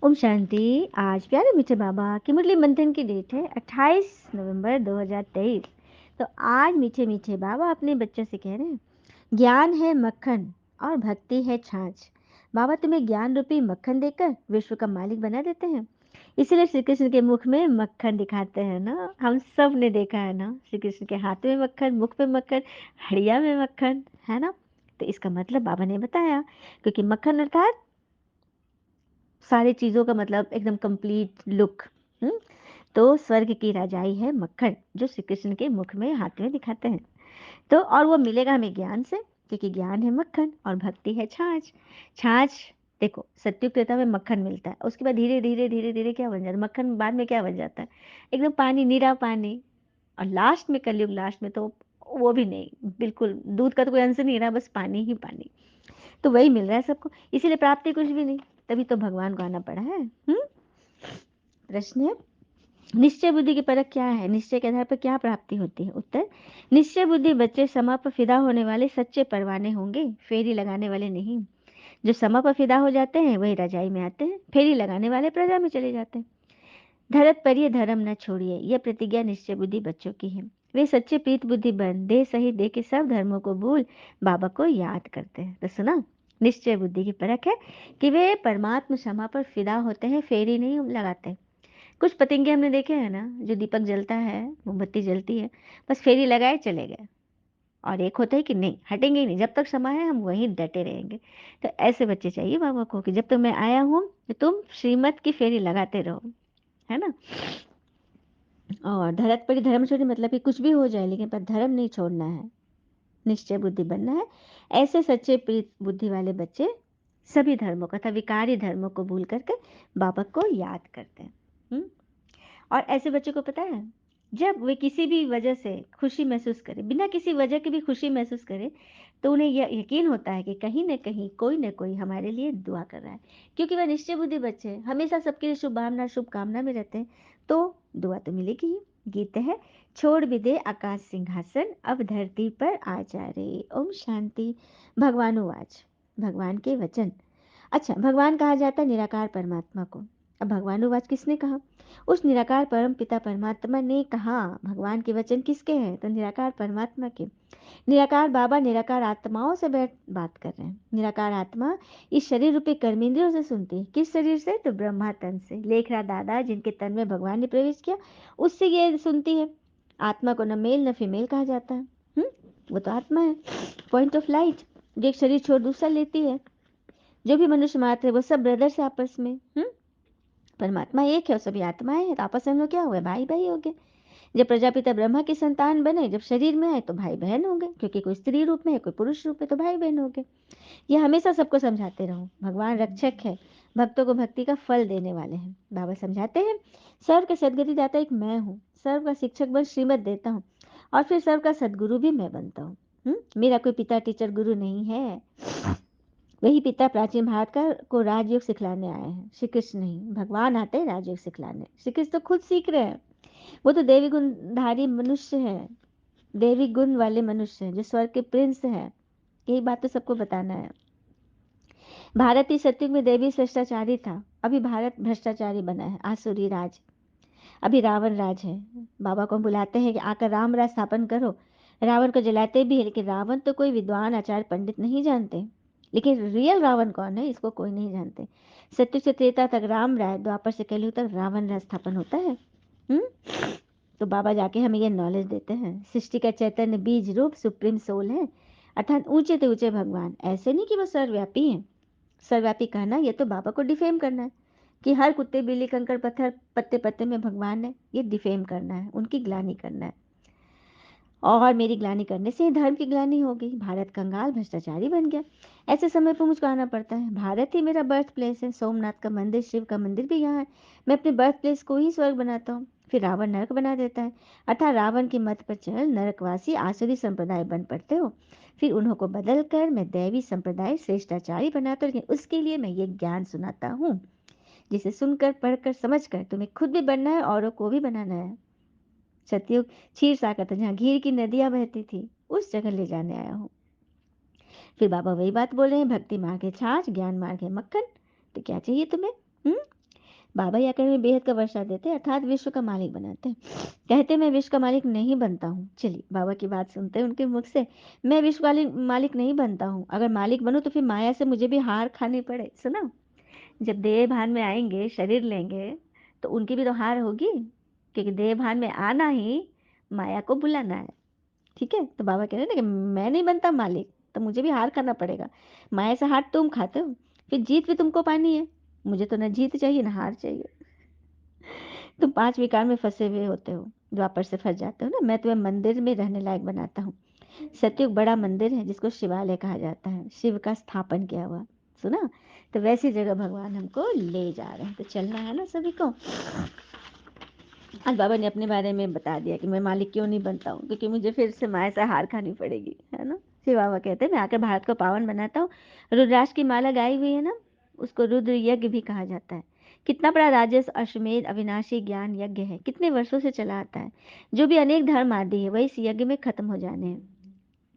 ओम शांति। आज प्यारे मीठे बाबा की मुरली मंथन की डेट है 28 नवंबर 2023। तो आज मीठे मीठे बाबा अपने बच्चों से कह रहे हैं, ज्ञान है मक्खन और भक्ति है छाछ। बाबा तुम्हें ज्ञान रूपी मक्खन देकर विश्व का मालिक बना देते हैं। इसीलिए श्री कृष्ण के मुख में मक्खन दिखाते हैं ना। हम सब ने देखा है ना, श्री कृष्ण के हाथ में मक्खन, मुख पे मक्खन, हड़िया में मक्खन, है ना। तो इसका मतलब बाबा ने बताया, क्योंकि मक्खन अर्थात सारी चीज़ों का मतलब एकदम कंप्लीट लुक। तो स्वर्ग की राजाई है मक्खन, जो श्री कृष्ण के मुख में हाथ में दिखाते हैं। तो और वो मिलेगा हमें ज्ञान से, क्योंकि ज्ञान है मक्खन और भक्ति है छाछ। छाछ, देखो सत्युग त्रेता में मक्खन मिलता है, उसके बाद धीरे धीरे धीरे धीरे क्या बन जाता है, मक्खन बाद में क्या बन जाता है, एकदम पानी, नीरा पानी। और लास्ट में कलयुग लास्ट में तो वो भी नहीं, बिल्कुल दूध का तो कोई अंश नहीं रहा, बस पानी ही पानी। तो वही मिल रहा है सबको, इसीलिए प्राप्ति कुछ भी नहीं। तभी तो भगवान को आना पड़ा है। प्रश्न है, निश्चय बुद्धि की परख क्या है, निश्चय के आधार पर क्या प्राप्ति होती है। उत्तर, निश्चय बुद्धि बच्चे समा पर फिदा होने वाले सच्चे परवाने होंगे, फेरी लगाने वाले नहीं। जो समा पर फिदा हो जाते हैं वही रजाई में आते हैं, फेरी लगाने वाले प्रजा में चले जाते हैं। धरत पर ये धर्म न छोड़िए, यह प्रतिज्ञा निश्चय बुद्धि बच्चों की है। वे सच्चे प्रीत बुद्धि बन देह सहित देह के सब धर्मों को भूल बाबा को याद करते हैं। तो सुना, निश्चय बुद्धि की परख है कि वे परमात्मा क्षमा पर फिदा होते हैं, फेरी नहीं लगाते। कुछ पतंगे हमने देखे हैं ना, जो दीपक जलता है, मोमबत्ती जलती है, बस फेरी लगाए चले गए। और एक होता है कि नहीं, हटेंगे ही नहीं, जब तक समय है हम वहीं डटे रहेंगे। तो ऐसे बच्चे चाहिए बाबा को कि जब तक मैं आया हूँ तो तुम श्रीमत की फेरी लगाते रहो, है ना। और धरत पर धर्म छोड़ी, मतलब कि कुछ भी हो जाए लेकिन पर धर्म नहीं छोड़ना है, निश्चय बुद्धि बनना है। ऐसे सच्चे प्रीत बुद्धि वाले बच्चे सभी धर्मों का, था विकारी धर्मों को भूल करके बाबा को याद करते हैं। और ऐसे बच्चों को पता है, जब वे किसी भी वजह से खुशी महसूस करें, बिना किसी वजह के भी खुशी महसूस करें, तो उन्हें यह यकीन होता है कि कहीं न कहीं कोई न कोई हमारे लिए दुआ कर रहा है। क्योंकि वह निश्चय बुद्धि बच्चे हैं, हमेशा सबके लिए शुभ भावना शुभकामना में रहते हैं, तो दुआ तो मिलेगी ही। गीत है, छोड़ भी दे आकाश सिंहासन, अब धरती पर आ जा रे। ओम शांति। भगवानुवाच, भगवान के वचन। अच्छा, भगवान कहा जाता है निराकार परमात्मा को। अब भगवानुवाच किसने कहा? उस निराकार परम पिता परमात्मा ने कहा। भगवान के वचन किसके हैं? तो निराकार परमात्मा के। निराकार बाबा निराकार आत्माओं से बैठ बात कर रहे हैं। निराकार आत्मा इस शरीर रूपी कर्मेंद्रियों से सुनती है। किस शरीर से? तो ब्रह्मा तन से। लेख रहा दादा, जिनके तन में भगवान ने प्रवेश किया, उससे ये सुनती है। आत्मा को न मेल न फीमेल कहा जाता है। वो तो आत्मा है, पॉइंट ऑफ लाइट, जो एक शरीर छोड़ दूसरा लेती है। जो भी मनुष्य मात्र है वो सब ब्रदर्स है आपस में। परमात्मा एक है और सभी आत्माएं हैं, तो आपस में हम लोग क्या हुए, भाई भाई हो गए। जब प्रजापिता ब्रह्मा की संतान बने, जब शरीर में आए तो भाई बहन हो गए, क्योंकि कोई स्त्री रूप में है कोई पुरुष रूप में, तो भाई बहन हो गए। ये हमेशा सबको समझाते रहो, भगवान रक्षक है, भक्तों को भक्ति का फल देने वाले हैं। बाबा समझाते हैं, सर्व का सदगति दाता एक मैं हूँ, सर्व का शिक्षक बन श्रीमत देता हूँ, और फिर सर्व का सदगुरु भी मैं बनता हूँ। मेरा कोई पिता टीचर गुरु नहीं है। वही पिता प्राचीन भारत का को राजयोग सिखलाने आए हैं। श्री कृष्ण नहीं, भगवान आते हैं राजयोग सिखलाने। श्री कृष्ण तो खुद सीख रहे हैं, वो तो देवी गुणधारी मनुष्य हैं, देवी गुण वाले मनुष्य हैं, जो स्वर्ग के प्रिंस हैं। यही बात तो सबको बताना है। भारत ही सत्युग में देवी भ्रष्टाचारी था, अभी भारत भ्रष्टाचारी बना है, आसुरी राज। अभी रावण राज है। बाबा को हम बुलाते हैं कि आकर राम राज स्थापन करो, रावण को जलाते भी है, लेकिन रावण तो कोई विद्वान आचार्य पंडित नहीं जानते। लेकिन रियल रावण कौन है, इसको कोई नहीं जानते। सत्य से त्रेता तक राम राज, द्वापर से कलयुग तक रावण राज स्थापन होता है। हम्म तो बाबा जाके हमें ये नॉलेज देते हैं, सृष्टि का चैतन्य बीज रूप सुप्रीम सोल है, अर्थात ऊंचे से ऊंचे भगवान। ऐसे नहीं कि वो सर्वव्यापी हैं। सर्वव्यापी कहना ये तो बाबा को डिफेम करना है, कि हर कुत्ते बिल्ली कंकड़ पत्थर पत्ते पत्ते में भगवान है, ये डिफेम करना है, उनकी ग्लानि करना है। और मेरी ग्लानि करने से धर्म की ग्लानि हो गई, भारत कंगाल भ्रष्टाचारी बन गया। ऐसे समय पर मुझको आना पड़ता है। भारत ही मेरा बर्थ प्लेस है, सोमनाथ का मंदिर, शिव का मंदिर भी यहाँ है। मैं अपने बर्थ प्लेस को ही स्वर्ग बनाता हूँ, फिर रावण नरक बना देता है। अर्थात रावण की मत पर चल नरकवासी आसुरी संप्रदाय बन पड़ते हो। फिर उन्हों को बदल कर मैं दैवी संप्रदाय श्रेष्ठाचारी बनाता हूँ, लेकिन उसके लिए मैं ये ज्ञान सुनाता हूँ, जिसे सुनकर पढ़कर समझकर तुम्हें खुद भी बनना है, औरों को भी बनाना है। सतयुग क्षीर सागर था, जहाँ घी की नदियां बहती थी, उस जगह ले जाने आया हूँ। फिर बाबा वही बात बोल रहे हैं, भक्ति मार्ग है छाछ, ज्ञान मार्ग है मक्खन। तो क्या चाहिए तुम्हें? बाबा ये आकर में बेहद का वर्षा देते हैं, अर्थात विश्व का मालिक बनाते हैं। कहते मैं विश्व का मालिक नहीं बनता हूँ। चलिए बाबा की बात सुनते हैं उनके मुख से। मैं विश्व का मालिक नहीं बनता हूँ। अगर मालिक बनूं तो फिर माया से मुझे भी हार खानी पड़े। सुना, जब देह भान में आएंगे, शरीर लेंगे, तो उनकी भी तो हार होगी, क्योंकि देह भान में आना ही माया को बुलाना है। ठीक है, तो बाबा कह रहे हैं ना कि मैं नहीं बनता मालिक, तो मुझे भी हार करना पड़ेगा। माया से हार तुम खाते हो, फिर जीत भी तुमको पानी है। मुझे तो ना जीत चाहिए ना हार चाहिए। तुम पांच विकार में फंसे हुए होते हो, द्वापर से फंस जाते हो ना। मैं तुम्हें मंदिर में रहने लायक बनाता हूँ। सतयुग बड़ा मंदिर है जिसको शिवालय कहा जाता है, शिव का स्थापन किया हुआ। सुना, तो वैसी जगह भगवान हमको ले जा रहे हैं, तो चलना है ना सभी को। आज बाबा ने अपने बारे में बता दिया कि मैं मालिक क्यों नहीं बनता हूँ, क्योंकि मुझे फिर से माया से हार खानी पड़ेगी, है ना। फिर बाबा कहते हैं मैं आकर भारत को पावन बनाता हूँ। रुद्राक्ष की माला गाई हुई है ना, उसको रुद्र यज्ञ भी कहा जाता है। कितना बड़ा राजस अश्वमेध अविनाशी ज्ञान यज्ञ है, कितने वर्षों से चला आता है। जो भी अनेक धर्म आदि है वही इस यज्ञ में खत्म हो जाने हैं,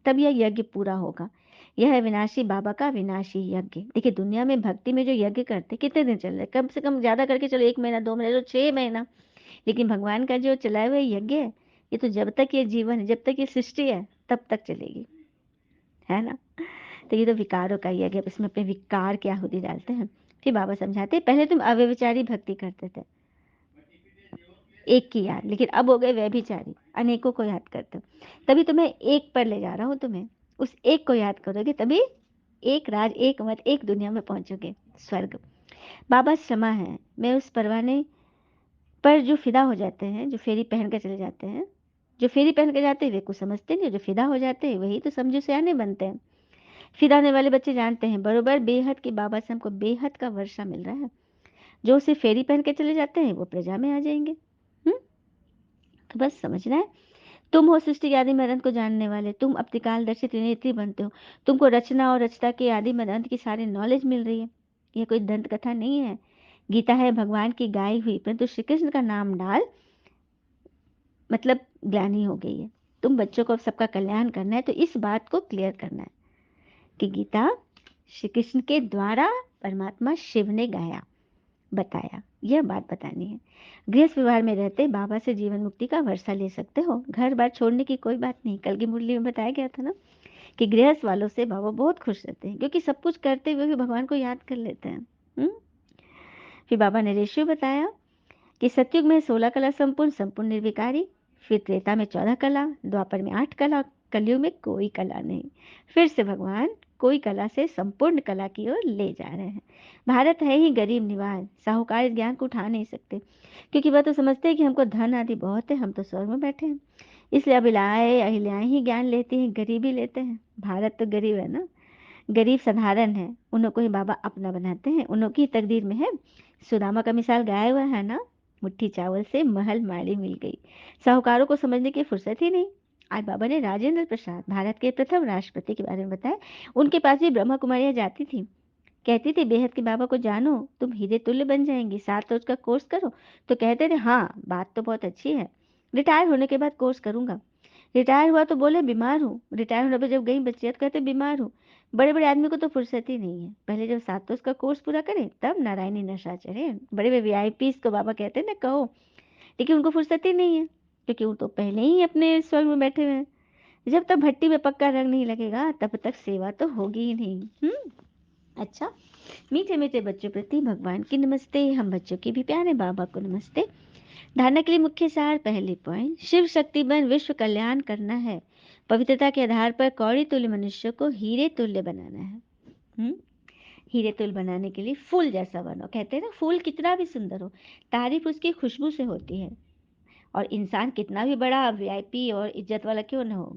तब यह यज्ञ पूरा होगा। यह है विनाशी बाबा का विनाशी यज्ञ। देखिए दुनिया में भक्ति में जो यज्ञ करते कितने दिन चल रहे, कम से कम ज्यादा करके चलो 1 महीना 2 महीने, तो 6 महीना। लेकिन भगवान का जो चलाए हुए यज्ञ है, ये तो जब तक ये जीवन है, जब तक ये सृष्टि है, तब तक चलेगी, है ना। तो ये तो विकारों का यज्ञ है, इसमें अपने विकार की आहुति डालते हैं। फिर बाबा समझाते हैं पहले तुम अव्यभिचारी भक्ति करते थे, एक की याद, लेकिन अब हो गए व्यभिचारी, अनेकों को याद करते हो। तभी तुम्हें एक पर ले जा रहा हूं, तुम्हें उस एक को याद करोगे तभी एक राज एक मत एक दुनिया में पहुंचोगे, स्वर्ग। बाबा क्षमा है, मैं उस परवाने पर जो फिदा हो जाते हैं, जो फेरी पहन कर चले जाते हैं। जो फेरी पहन के जाते हैं वे कुछ समझते नहीं, जो फिदा हो जाते हैं वही तो समझो सियाने बनते हैं। फिदा होने वाले बच्चे जानते हैं बरोबर बेहद की बाबा से हमको बेहद का वर्षा मिल रहा है। जो उसे फेरी पहन के चले जाते हैं वो प्रजा में आ जाएंगे। तो बस समझना है, तुम हो सृष्टि के आदि में अनंत को जानने वाले, तुम अपतिकाल दर्शी त्रिनेत्री बनते हो। तुमको रचना और रचता के आदि में अनंत की सारी नॉलेज मिल रही है। यह कोई दंत कथा नहीं है, गीता है भगवान की गाई हुई, परंतु श्री कृष्ण का नाम डाल मतलब ज्ञानी हो गई है। तुम बच्चों को अब सबका कल्याण करना है, तो इस बात को क्लियर करना है कि गीता श्री कृष्ण के द्वारा परमात्मा शिव ने गाया, बताया, यह बात बतानी है। गृहस्थ व्यवहार में रहते बाबा से जीवन मुक्ति का वर्षा ले सकते हो, घर बार छोड़ने की कोई बात नहीं। कल की मुरली में बताया गया था ना कि गृहस्थ वालों से बाबा बहुत खुश रहते हैं, क्योंकि सब कुछ करते हुए भी भगवान को याद कर लेते हैं। फिर बाबा ने रेशियो बताया कि सतयुग में 16 कला संपूर्ण संपूर्ण निर्विकारी, फिर त्रेता में 14 कला, द्वापर में 8 कला, कलयुग में कोई कला नहीं। फिर से भगवान कोई कला से संपूर्ण कला की ओर ले जा रहे हैं। भारत है ही गरीब निवास, साहूकार इस ज्ञान को उठा नहीं सकते, क्योंकि वह तो समझते हैं कि हमको धन आदि बहुत है, हम तो स्वर्ग में बैठे हैं। इसलिए अभिलाएं अहिल्याएं ही ज्ञान लेती हैं, गरीबी लेते हैं। भारत तो गरीब है ना, गरीब साधारण है, उन्हों को ही बाबा अपना बनाते हैं, उन्हों की तकदीर में है। सुदामा का मिसाल गाया हुआ है ना, मुट्ठी चावल से महल माड़ी मिल गई। साहूकारों को समझने की फुर्सत ही नहीं। आज बाबा ने राजेंद्र प्रसाद, भारत के प्रथम राष्ट्रपति के बारे में बताया। उनके पास भी ब्रह्मा कुमारियां जाती थी, कहती थी बेहद के बाबा को जानो, तुम हीरे तुल्य बन जाएंगी, 7 रोज का कोर्स करो। तो कहते थे हाँ बात तो बहुत अच्छी है, रिटायर होने के बाद कोर्स करूंगा। रिटायर हुआ तो बोले बीमार हूँ, रिटायर होने पर जब गई बच्चियां तो कहते बीमार हूँ। बड़े बड़े आदमी को तो फुर्सत ही नहीं है, पहले जब 7 रोज का कोर्स पूरा करें तब नारायणी नशा चढ़े। बड़े बड़े वीआईपी को बाबा कहते हैं ना कहो, लेकिन उनको फुर्सत ही नहीं है, क्योंकि वो तो पहले ही अपने स्वर्ग में बैठे हुए हैं। जब तक भट्टी में पक्का रंग नहीं लगेगा तब तक सेवा तो होगी ही नहीं। अच्छा, मीठे मीठे बच्चों प्रति भगवान की नमस्ते, हम बच्चों के भी प्यारे बाबा को नमस्ते। धारणा के लिए मुख्य सार, पहले पॉइंट, शिव शक्ति बन विश्व कल्याण करना है। पवित्रता के आधार पर कौड़ी तुल्य मनुष्य को हीरे तुल्य बनाना है। हीरे तुल्य बनाने के लिए फूल जैसा बनो। कहते हैं ना फूल कितना भी सुंदर हो, तारीफ उसकी खुशबू से होती है। और इंसान कितना भी बड़ा वीआईपी और इज्जत वाला क्यों ना हो,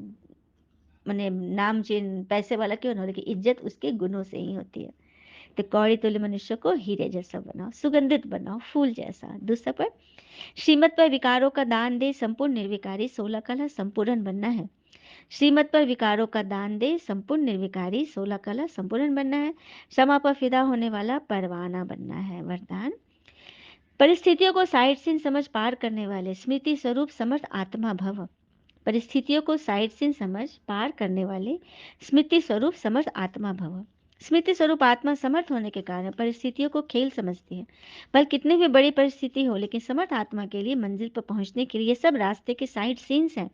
मैंने नाम चिन्ह पैसे वाला क्यों ना हो, लेकिन इज्जत उसके गुणों से ही होती है। तो कौड़ी तुल्य मनुष्य को हीरे जैसा बनाओ, सुगंधित बनाओ, फूल जैसा। दूसरा पर, श्रीमत पर विकारों का दान दे, संपूर्ण निर्विकारी, 16 कला संपूर्ण बनना है। श्रीमत पर विकारों का दान दे, संपूर्ण निर्विकारी, 16 कला संपूर्ण बनना है। क्षमा पर फिदा होने वाला परवाना बनना है। वरदान, परिस्थितियों को साइड सीन समझ पार करने वाले, स्मृति स्वरूप समर्थ आत्मा भव। परिस्थितियों को साइड सीन समझ पार करने वाले, स्मृति स्वरूप समर्थ आत्मा भव। स्मृति स्वरूप आत्मा समर्थ होने के कारण परिस्थितियों को खेल समझती है। पर कितनी भी बड़ी परिस्थिति हो, लेकिन समर्थ आत्मा के लिए मंजिल पर पहुंचने के लिए ये सब रास्ते के साइड सीन्स हैं।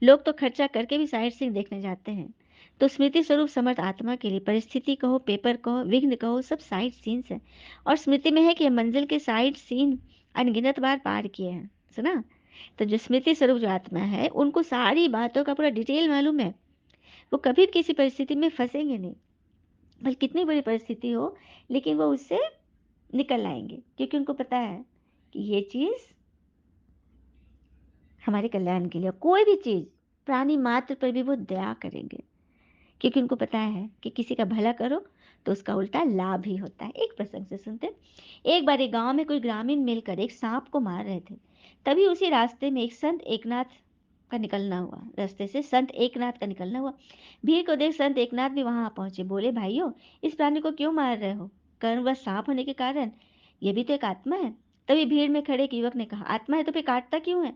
लोग तो खर्चा करके भी साइड सीन देखने जाते हैं। तो स्मृति स्वरूप समर्थ आत्मा के लिए परिस्थिति कहो, पेपर कहो, विघ्न कहो, सब साइड सीन्स हैं। और स्मृति में है कि मंजिल के साइड सीन अनगिनत बार पार किए हैं। सुना? तो जो स्मृति स्वरूप जो आत्मा है, उनको सारी बातों का पूरा डिटेल मालूम है। वो कभी भी किसी परिस्थिति में फंसेंगे नहीं, भले कितनी बड़ी परिस्थिति हो, लेकिन वो उससे निकल आएंगे, क्योंकि उनको पता है कि ये चीज हमारे कल्याण के लिए। कोई भी चीज, प्राणी मात्र पर भी वो दया करेंगे, क्योंकि उनको पता है कि किसी का भला करो तो उसका उल्टा लाभ ही होता है। एक प्रसंग से सुनते। एक बार एक गांव में कोई ग्रामीण मिलकर एक सांप को मार रहे थे। तभी उसी रास्ते में एक संत एकनाथ का निकलना हुआ। रास्ते से संत एकनाथ का निकलना हुआ। भीड़ को देख संत एकनाथ भी वहां पहुंचे। बोले, भाइयों, इस प्राणी को क्यों मार रहे हो? कर्मवश सांप होने के कारण। ये भी तो एक आत्मा है। तभी भीड़ में खड़े एक युवक ने कहा, आत्मा है तो फिर काटता क्यों है?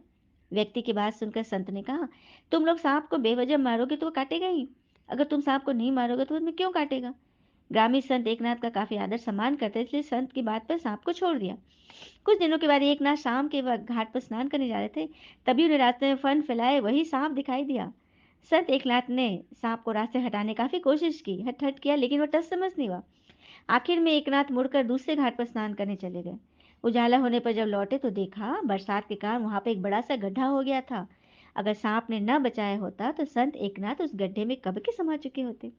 व्यक्ति की बात सुनकर संत ने कहा, तुम लोग सांप को बेवजह मारोगे तो वो काटेगा ही। अगर तुम सांप को नहीं मारोगे तो तुम्हें क्यों काटेगा? ग्रामीण संत एकनाथ का काफी आदर सम्मान करते, इसलिए संत की बात पर सांप को छोड़ दिया। कुछ दिनों के बाद एकनाथ शाम के वक्त घाट पर स्नान करने जा रहे थे। तभी उन्हें रास्ते में फन फैलाए वही सांप दिखाई दिया। संत एकनाथ ने सांप को रास्ते हटाने काफी कोशिश की, हट हट किया, लेकिन वो टस समझ नहीं हुआ। आखिर में एकनाथ मुड़कर दूसरे घाट पर स्नान करने चले गए। उजाला होने पर जब लौटे तो देखा बरसात के कारण वहां पे एक बड़ा सा गड्ढा हो गया था। अगर सांप ने न बचाया होता तो संत एकनाथ उस गड्ढे में कब के समा चुके होते।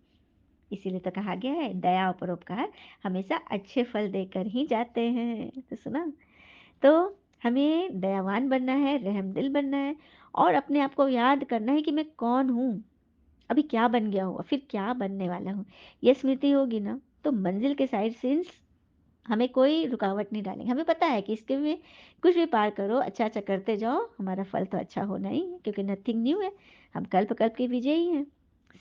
इसीलिए तो कहा गया है, दया और परोपकार हमेशा अच्छे फल देकर ही जाते हैं। तो सुना? तो हमें दयावान बनना है, रहमदिल बनना है, और अपने आप को याद करना है कि मैं कौन हूँ, अभी क्या बन गया हूँ और फिर क्या बनने वाला हूँ। ये स्मृति होगी ना, तो मंजिल के साइड सीन्स हमें कोई रुकावट नहीं डालेंगे। हमें पता है कि इसके में कुछ भी पार करो, अच्छा अच्छा करते जाओ, हमारा फल तो अच्छा होना ही है, क्योंकि नथिंग न्यू है। हम कल्प कल्प के विजयी हैं।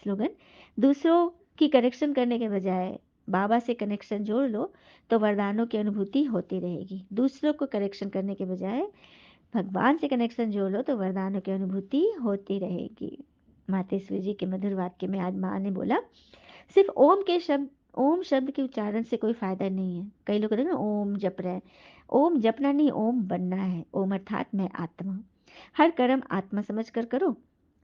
स्लोगन। दूसरों की कनेक्शन करने के बजाय बाबा से कनेक्शन जोड़ लो, तो वरदानों की अनुभूति होती रहेगी। दूसरों को कनेक्शन करने के बजाय भगवान से कनेक्शन जोड़ लो, तो वरदानों की अनुभूति होती रहेगी। मातेश्वरी जी के मधुर वाक्य में आज माँ ने बोला, सिर्फ ओम शब्द के उच्चारण से कोई फायदा नहीं है। कई लोग कहते हैं ना ओम जप रहे हैं। ओम जपना नहीं, ओम बनना है। ओम अर्थात मैं आत्मा। हर कर्म आत्मा समझ कर करो,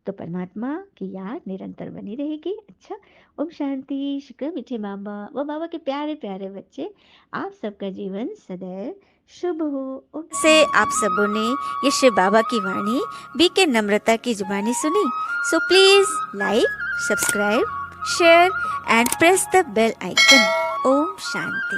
तो परमात्मा की याद निरंतर बनी रहेगी। अच्छा, ओम शांति। शुक्र मीठे बाबा व बाबा के प्यारे प्यारे बच्चे, आप सबका जीवन सदैव शुभ हो। ओम से आप सबों ने ये शिव बाबा की वाणी बीके नम्रता की जुबानी सुनी। So please like, subscribe, share and press the bell icon. ओम शांति।